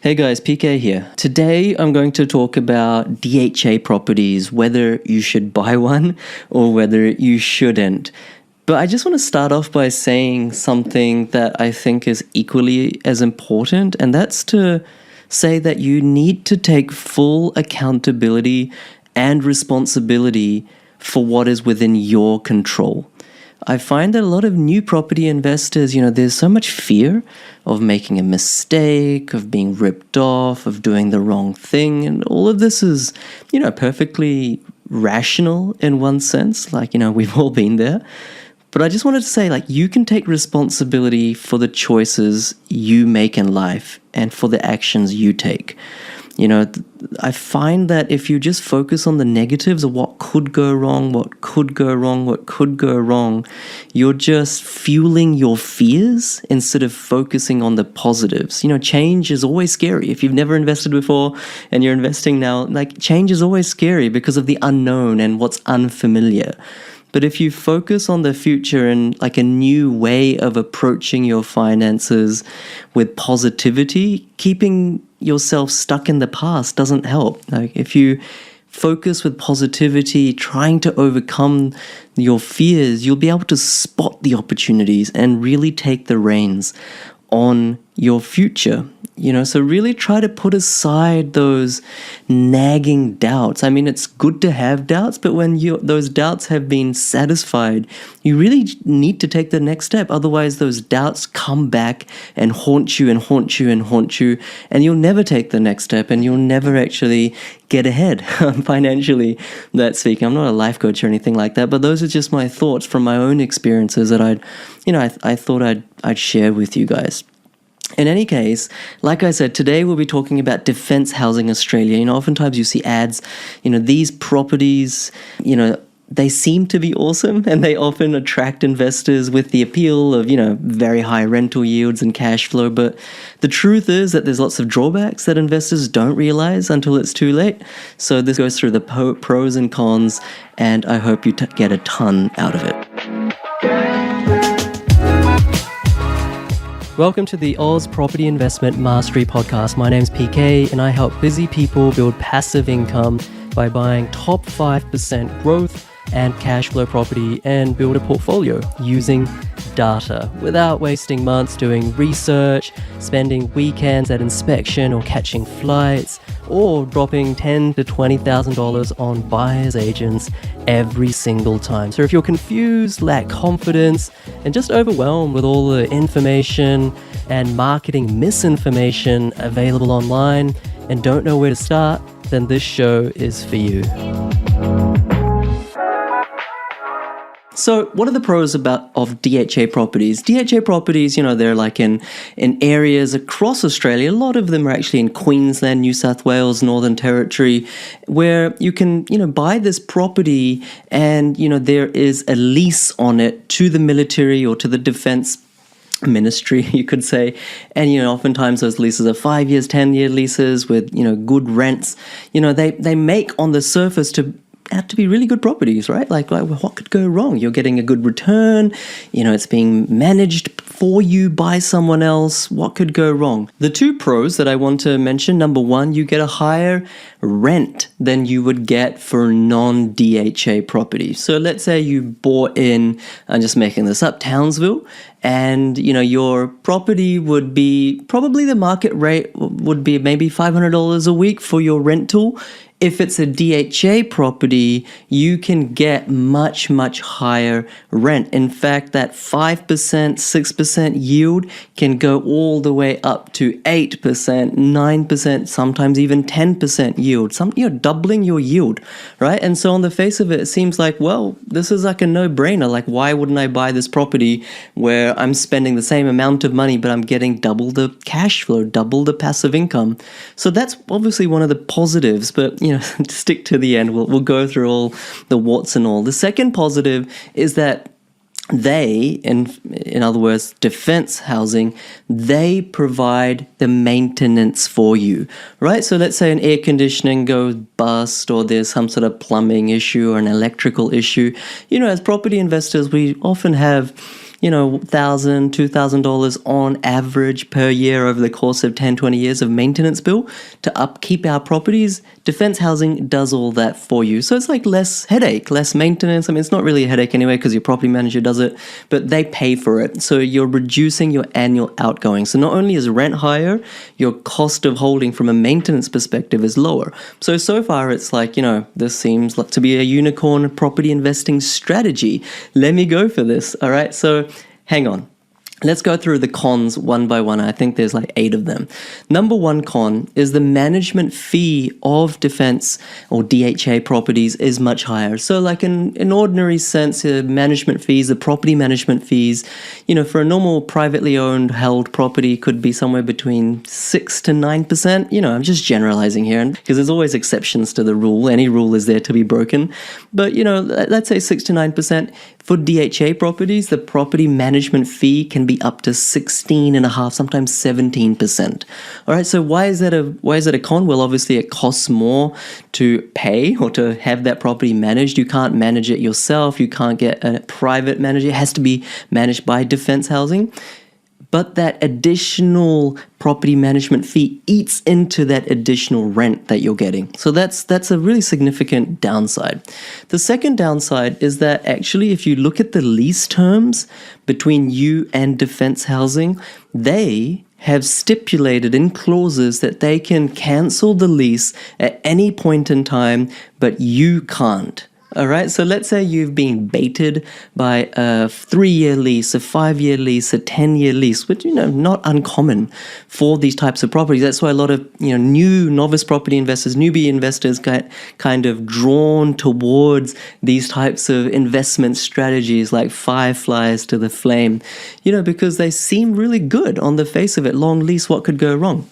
Hey guys, PK here. Today I'm going to talk about DHA properties, whether you should buy one or whether you shouldn't. But I just want to start off by saying something that I think is equally as important, and that's to say that you need to take full accountability and responsibility for what is within your control. I find that a lot of new property investors, there's so much fear of making a mistake, of being ripped off, of doing the wrong thing. And all of this is, perfectly rational in one sense. We've all been there. But I just wanted to say, you can take responsibility for the choices you make in life and for the actions you take. I find that if you just focus on the negatives of what could go wrong, you're just fueling your fears instead of focusing on the positives. Change is always scary. If you've never invested before and you're investing now, change is always scary because of the unknown and what's unfamiliar. But if you focus on the future and a new way of approaching your finances with positivity, keeping yourself stuck in the past doesn't help. If you focus with positivity, trying to overcome your fears, you'll be able to spot the opportunities and really take the reins on your future. So really try to put aside those nagging doubts. It's good to have doubts, but when those doubts have been satisfied, you really need to take the next step. Otherwise, those doubts come back and haunt you, and you'll never take the next step, and you'll never actually get ahead financially. That's speaking. I'm not a life coach or anything like that, but those are just my thoughts from my own experiences that I thought I'd share with you guys. In any case, like I said, today we'll be talking about Defence Housing Australia. Oftentimes you see ads, these properties, they seem to be awesome and they often attract investors with the appeal of, very high rental yields and cash flow. But the truth is that there's lots of drawbacks that investors don't realize until it's too late. So this goes through the pros and cons, and I hope you get a ton out of it. Welcome to the Oz Property Investment Mastery Podcast. My name's PK and I help busy people build passive income by buying top 5% growth and cash flow property and build a portfolio using data without wasting months doing research, spending weekends at inspection or catching flights, or dropping $10,000 to $20,000 on buyer's agents every single time. So if you're confused, lack confidence, and just overwhelmed with all the information and marketing misinformation available online and don't know where to start, then this show is for you. So what are the pros of DHA properties? DHA properties, they're in areas across Australia. A lot of them are actually in Queensland, New South Wales, Northern Territory, where you can, buy this property and, there is a lease on it to the military or to the defense ministry, you could say. And, oftentimes those leases are 5 years, 10-year leases with, good rents. They make on the surface to be really good properties, right? What could go wrong? You're getting a good return, it's being managed for you by someone else. What could go wrong? The two pros that I want to mention, number one, you get a higher rent than you would get for non-DHA properties. So let's say you bought in, I'm just making this up, Townsville, and your property would be, probably the market rate would be maybe $500 a week for your rental. If it's a DHA property, you can get much, much higher rent. In fact, that 5%, 6% yield can go all the way up to 8%, 9%, sometimes even 10% yield. You're doubling your yield, right? And so on the face of it, it seems like, well, this is like a no-brainer. Why wouldn't I buy this property where I'm spending the same amount of money, but I'm getting double the cash flow, double the passive income? So that's obviously one of the positives, but to stick to the end, we'll go through all the what's and all. The second positive is that they, in other words, Defence Housing, they provide the maintenance for you, right? So let's say an air conditioning goes bust or there's some sort of plumbing issue or an electrical issue. As property investors, we often have $1,000, $2,000 on average per year over the course of 10, 20 years of maintenance bill to upkeep our properties, defense housing does all that for you. So it's like less headache, less maintenance. I mean, it's not really a headache anyway because your property manager does it, but they pay for it. So you're reducing your annual outgoing. So not only is rent higher, your cost of holding from a maintenance perspective is lower. So far it's like, this seems like to be a unicorn property investing strategy. Let me go for this. All right. So hang on. Let's go through the cons one by one. I think there's like 8 of them. Number 1 con is the management fee of defense or DHA properties is much higher. So like in ordinary sense, management fees, the property management fees, for a normal privately owned held property could be somewhere between 6 to 9%. I'm just generalizing here because there's always exceptions to the rule. Any rule is there to be broken. But, let's say 6 to 9%. For DHA properties, the property management fee can be up to 16.5%, sometimes 17%. All right, so why is that a con? Well, obviously it costs more to pay or to have that property managed. You can't manage it yourself. You can't get a private manager. It has to be managed by defense housing. But that additional property management fee eats into that additional rent that you're getting. So that's a really significant downside. The second downside is that actually if you look at the lease terms between you and defense housing, they have stipulated in clauses that they can cancel the lease at any point in time, but you can't. All right, so let's say you've been baited by a 3-year lease, a 5-year lease, a 10-year lease, which, not uncommon for these types of properties. That's why a lot of, new novice property investors, newbie investors get kind of drawn towards these types of investment strategies like fireflies to the flame, because they seem really good on the face of it. Long lease, what could go wrong?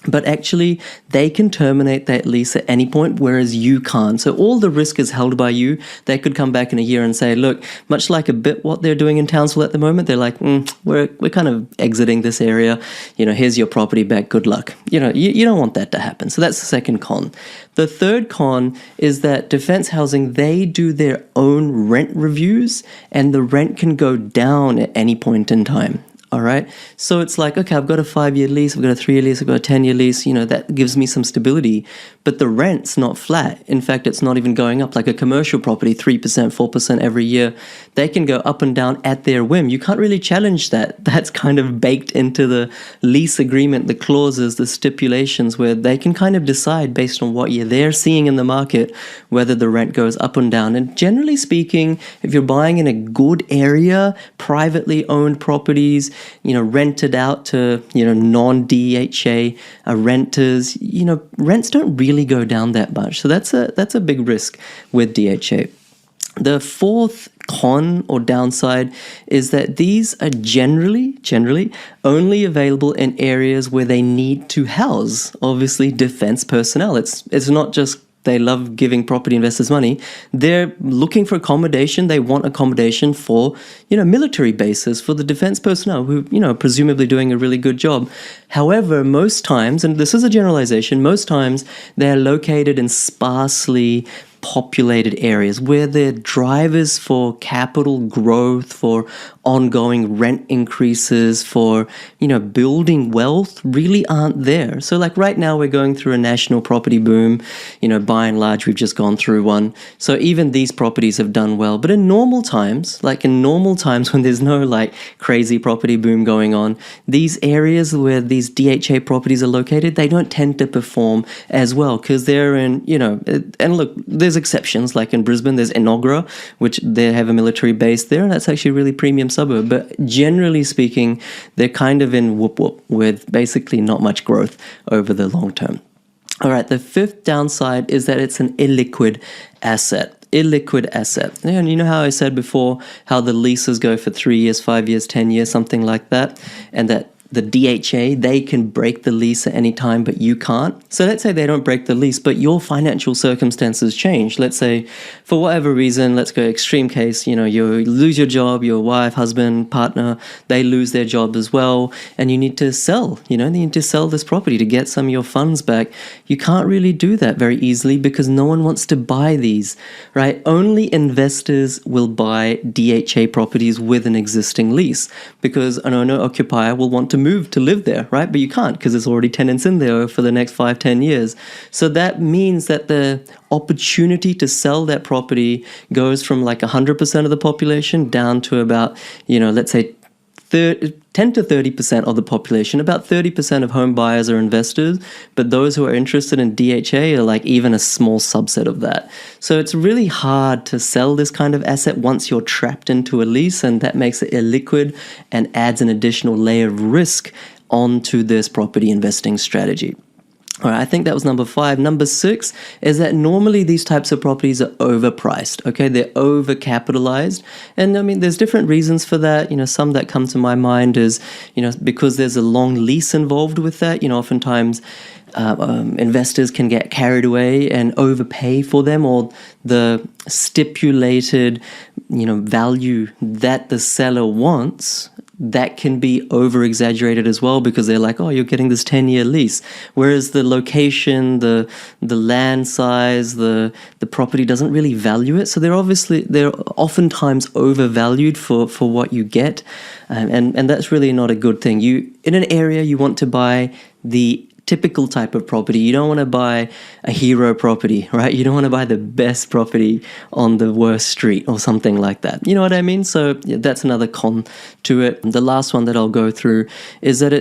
But actually, they can terminate that lease at any point, whereas you can't. So all the risk is held by you. They could come back in a year and say, look, much like a bit what they're doing in Townsville at the moment, they're like, we're kind of exiting this area. Here's your property back. Good luck. You don't want that to happen. So that's the second con. The third con is that defense housing, they do their own rent reviews, and the rent can go down at any point in time. All right. So it's like, okay, I've got a 5-year lease, I've got a 3-year lease, I've got a 10-year lease, that gives me some stability, but the rent's not flat. In fact, it's not even going up like a commercial property, 3%, 4% every year. They can go up and down at their whim. You can't really challenge that. That's kind of baked into the lease agreement, the clauses, the stipulations where they can kind of decide based on what they're seeing in the market, whether the rent goes up and down. And generally speaking, if you're buying in a good area, privately owned properties, rented out to, non-DHA renters, rents don't really go down that much. So that's a big risk with DHA. The fourth con or downside is that these are generally only available in areas where they need to house, obviously, defense personnel. It's not just they love giving property investors money. They're looking for accommodation. They want accommodation for, military bases, for the defense personnel who, presumably doing a really good job. However, most times, and this is a generalization, most times they're located in sparsely populated areas where the drivers for capital growth, for ongoing rent increases, for, building wealth really aren't there. So like right now we're going through a national property boom, by and large we've just gone through one. So even these properties have done well. But in normal times when there's no like crazy property boom going on, these areas where these DHA properties are located, they don't tend to perform as well because they're in, and look, there's exceptions like in Brisbane, there's Enoggera, which they have a military base there, and that's actually a really premium suburb. But generally speaking, they're kind of in whoop-whoop with basically not much growth over the long term. All right, the fifth downside is that it's an illiquid asset. And you know how I said before how the leases go for 3 years, 5 years, 10 years, something like that, and that the DHA, they can break the lease at any time, but you can't. So let's say they don't break the lease, but your financial circumstances change. Let's say for whatever reason, let's go extreme case, you lose your job, your wife, husband, partner, they lose their job as well, and you need to sell, they need to sell this property to get some of your funds back. You can't really do that very easily because no one wants to buy these, right? Only investors will buy DHA properties with an existing lease because an owner-occupier will want to move to live there, right? But you can't because there's already tenants in there for the next 5-10 years. So that means that the opportunity to sell that property goes from like 100% of the population down to about, let's say 10 to 30% of the population. About 30% of home buyers are investors, but those who are interested in DHA are like even a small subset of that. So it's really hard to sell this kind of asset once you're trapped into a lease, and that makes it illiquid and adds an additional layer of risk onto this property investing strategy. All right, I think that was number 5. Number 6 is that normally these types of properties are overpriced, okay? They're overcapitalized. And I mean, there's different reasons for that. Some that come to my mind is, because there's a long lease involved with that, oftentimes investors can get carried away and overpay for them, or the stipulated, value that the seller wants, that can be over-exaggerated as well because they're like, oh, you're getting this 10-year lease. Whereas the location, the land size, the property doesn't really value it. So they're oftentimes overvalued for what you get. And that's really not a good thing. In an area, you want to buy the typical type of property. You don't want to buy a hero property, right? You don't want to buy the best property on the worst street or something like that. You know what I mean? So yeah, that's another con to it. The last one that I'll go through is that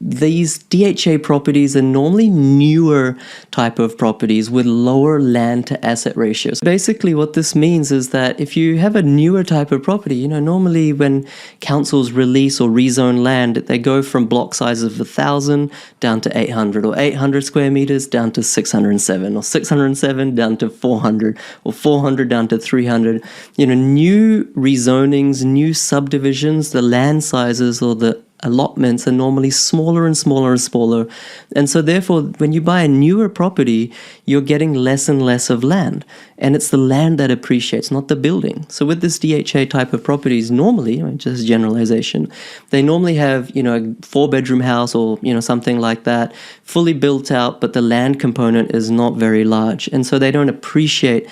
these DHA properties are normally newer type of properties with lower land to asset ratios. Basically what this means is that if you have a newer type of property, normally when councils release or rezone land, they go from block sizes of 1,000 down to 800, or 800 square meters down to 607, or 607 down to 400, or 400 down to 300. New rezonings, new subdivisions, the land sizes or the allotments are normally smaller and smaller and smaller. And so therefore, when you buy a newer property, you're getting less and less of land. And it's the land that appreciates, not the building. So with this DHA type of properties, normally, just generalization, they normally have, a 4-bedroom house or, something like that, fully built out, but the land component is not very large. And so they don't appreciate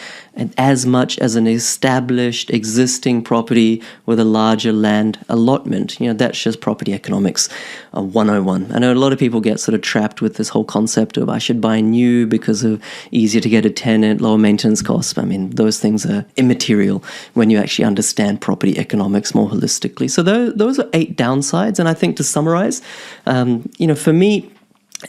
as much as an established existing property with a larger land allotment. That's just property economics 101. I know a lot of people get sort of trapped with this whole concept of I should buy new because of easier to get a tenant, lower maintenance costs. I mean, those things are immaterial when you actually understand property economics more holistically. So those are 8 downsides. And I think to summarize, for me,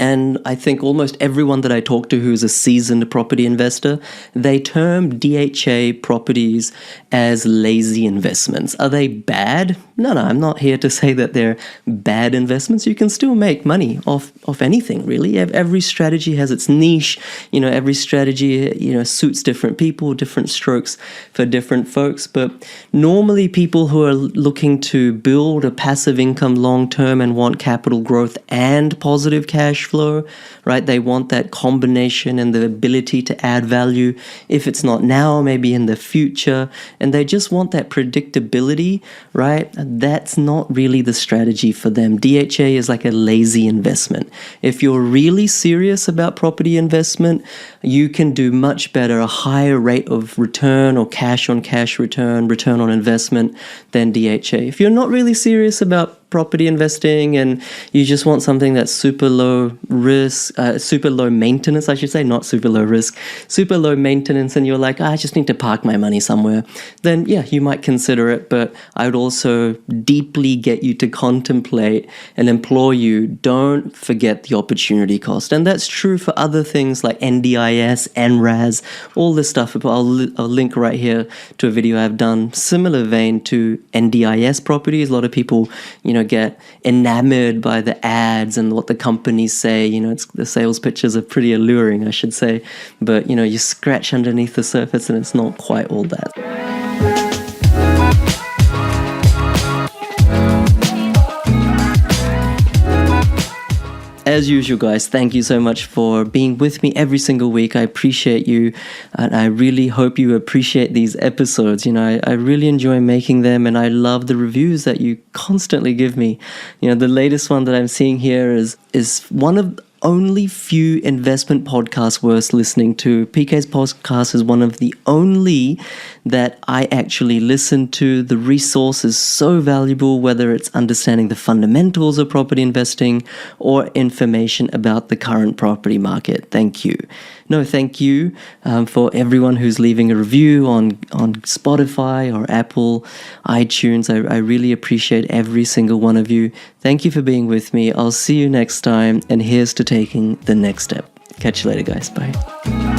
and I think almost everyone that I talk to who's a seasoned property investor, they term DHA properties as lazy investments. Are they bad? No, I'm not here to say that they're bad investments. You can still make money off anything, really. Every strategy has its niche. Every strategy, suits different people, different strokes for different folks. But normally people who are looking to build a passive income long-term and want capital growth and positive cash flow, right? They want that combination and the ability to add value. If it's not now, maybe in the future, and they just want that predictability, right? That's not really the strategy for them. DHA is like a lazy investment. If you're really serious about property investment, you can do much better, a higher rate of return or cash on cash return on investment than DHA. If you're not really serious about property investing and you just want something that's super low risk, super low maintenance, I should say, not super low risk, super low maintenance, and you're like, I just need to park my money somewhere, then yeah, you might consider it. But I would also deeply get you to contemplate and implore you, don't forget the opportunity cost. And that's true for other things like NDIS, NRAS, all this stuff. I'll link right here to a video I've done, similar vein to NDIS properties. A lot of people, get enamored by the ads and what the companies say. The sales pitches are pretty alluring, I should say. But, you scratch underneath the surface and it's not quite all that. as usual, guys, thank you so much for being with me every single week. I appreciate you, and I really hope you appreciate these episodes. I really enjoy making them, and I love the reviews that you constantly give me. The latest one that I'm seeing here is one of only few investment podcasts worth listening to. PK's podcast is one of the only that I actually listen to. The resource is so valuable, whether it's understanding the fundamentals of property investing or information about the current property market. Thank you. Thank you for everyone who's leaving a review on Spotify or Apple, iTunes. I really appreciate every single one of you. Thank you for being with me. I'll see you next time, and here's to taking the next step. Catch you later, guys. Bye.